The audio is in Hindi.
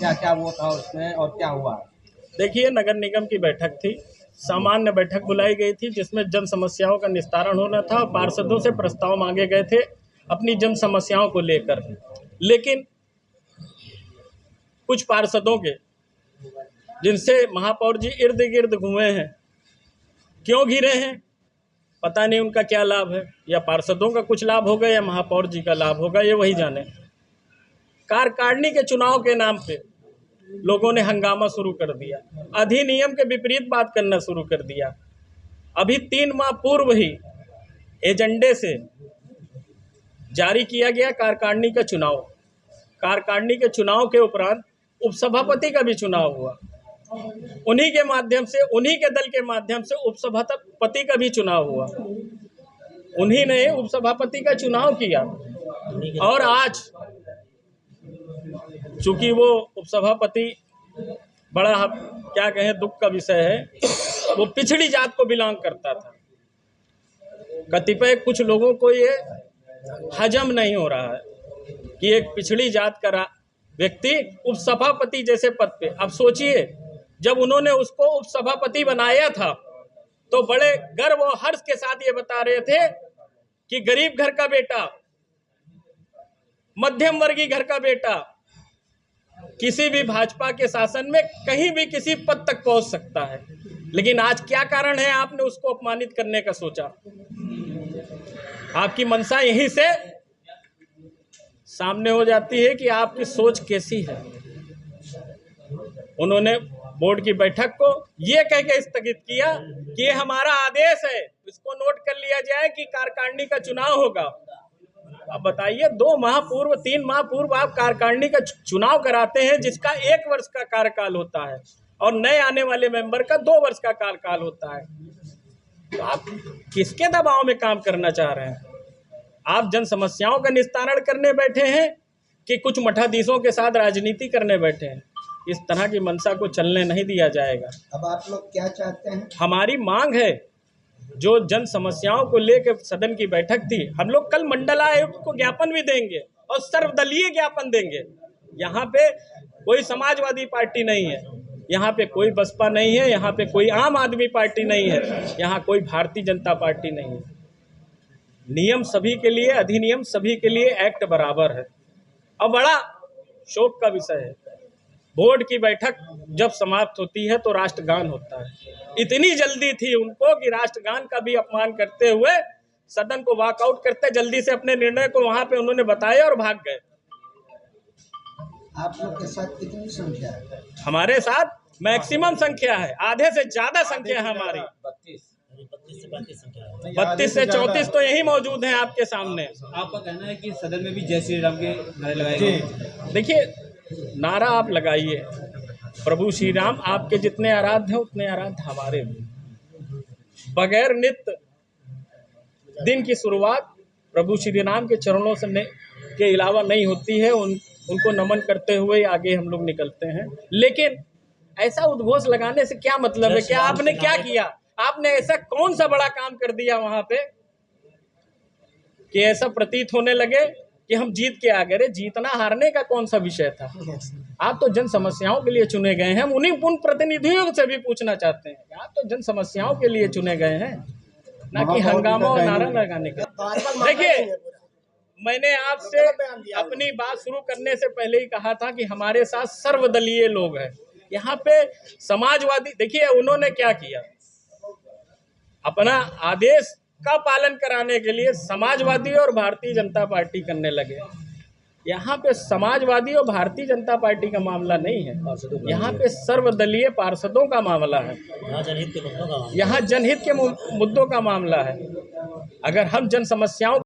क्या क्या वो था उसमें और क्या हुआ? देखिए, नगर निगम की बैठक थी, सामान्य बैठक बुलाई गई थी जिसमें जन समस्याओं का निस्तारण होना था। पार्षदों से प्रस्ताव मांगे गए थे अपनी जन समस्याओं को लेकर, लेकिन कुछ पार्षदों के, जिनसे महापौर जी इर्द गिर्द घूमे हैं, क्यों घिरे हैं पता नहीं, उनका क्या लाभ है, या पार्षदों का कुछ लाभ होगा या महापौर जी का लाभ होगा, ये वही जाने। कार्यकारिणी के चुनाव के नाम पे लोगों ने हंगामा शुरू कर दिया, अधिनियम के विपरीत बात करना शुरू कर दिया। अभी 3 माह पूर्व ही एजेंडे से जारी किया गया कार्यकारिणी का चुनाव। कार्यकारिणी के चुनाव के उपरांत उपसभापति का भी चुनाव हुआ, उन्हीं के माध्यम से, उन्हीं के दल के माध्यम से उपसभापति का भी चुनाव हुआ। उन्हीं ने उपसभापति का चुनाव किया और आज चूंकि वो उपसभापति बड़ा क्या कहें दुख का विषय है, वो पिछड़ी जात को बिलोंग करता था। कतिपय कुछ लोगों को ये हजम नहीं हो रहा है कि एक पिछड़ी जात का व्यक्ति उपसभापति जैसे पद पे। अब सोचिए, जब उन्होंने उसको उपसभापति बनाया था तो बड़े गर्व और हर्ष के साथ ये बता रहे थे कि गरीब घर का बेटा, मध्यम वर्गीय घर का बेटा किसी भी भाजपा के शासन में कहीं भी किसी पद तक पहुंच सकता है। लेकिन आज क्या कारण है आपने उसको अपमानित करने का सोचा? आपकी मंशा यहीं से सामने हो जाती है कि आपकी सोच कैसी है। उन्होंने बोर्ड की बैठक को ये कह के स्थगित किया कि ये हमारा आदेश है, इसको नोट कर लिया जाए कि कार्यकारिणी का चुनाव होगा। अब बताइए, 2 माह पूर्व, 3 माह पूर्व आप कार्यकारिणी का चुनाव कराते हैं जिसका 1 वर्ष का कार्यकाल होता है और नए आने वाले मेंबर का 2 वर्ष का कार्यकाल होता है। तो आप किसके दबाव में काम करना चाह रहे हैं? आप जन समस्याओं का निस्तारण करने बैठे हैं कि कुछ मठाधीशों के साथ राजनीति करने बैठे हैं? इस तरह की मंशा को चलने नहीं दिया जाएगा। अब आप लोग क्या चाहते हैं? हमारी मांग है, जो जन समस्याओं को लेकर सदन की बैठक थी, हम लोग कल मंडल आयुक्त को ज्ञापन भी देंगे और सर्वदलीय ज्ञापन देंगे। यहाँ पे कोई समाजवादी पार्टी नहीं है, यहाँ पे कोई बसपा नहीं है, यहाँ पे कोई आम आदमी पार्टी नहीं है, यहाँ कोई भारतीय जनता पार्टी नहीं है। नियम सभी के लिए, अधिनियम सभी के लिए, एक्ट बराबर है। अब बड़ा शोक का विषय है, बोर्ड की बैठक जब समाप्त होती है तो राष्ट्रगान होता है। इतनी जल्दी थी उनको कि राष्ट्रगान का भी अपमान करते हुए सदन को वॉकआउट करते जल्दी से अपने निर्णय को वहां पे उन्होंने बताया और भाग गए। आप लोग के साथ कितनी संख्या है? हमारे साथ मैक्सिमम संख्या है, आधे से ज्यादा संख्या है हमारी। 32 से 34 तो यही मौजूद हैं आपके सामने। आपका कहना है कि सदन में भी जय श्री राम के नारे लगाए गए? देखिए, नारा आप लगाइए, प्रभु श्री राम आपके जितने आराध्य हैं उतने आराध्य हमारे भी। बगैर नित्य दिन की शुरुआत प्रभु श्री राम के चरणों से के अलावा नहीं होती है। उनको नमन करते हुए आगे हम लोग निकलते हैं। लेकिन ऐसा उद्घोष लगाने से क्या मतलब है? क्या आपने क्या किया? आपने ऐसा कौन सा बड़ा काम कर दिया वहां पे कि ऐसा प्रतीत होने लगे कि हम जीत के आ गए? जीतना हारने का कौन सा विषय था? आप तो जन समस्याओं के लिए चुने गए हैं। हम उन्हीं उन प्रतिनिधियों से भी पूछना चाहते हैं कि आप तो जन समस्याओं के लिए चुने गए हैं, ना कि हंगामा और नारा लगाने के। देखिए, मैंने आपसे अपनी बात शुरू करने से पहले ही कहा था कि हमारे साथ सर्वदलीय लोग हैं। यहाँ पे समाजवादी, देखिए उन्होंने क्या किया, अपना आदेश का पालन कराने के लिए समाजवादी और भारतीय जनता पार्टी करने लगे। यहाँ पे समाजवादी और भारतीय जनता पार्टी का मामला नहीं है, यहाँ पे सर्वदलीय पार्षदों का मामला है, यहाँ जनहित के मुद्दों का मामला है। अगर हम जन समस्याओं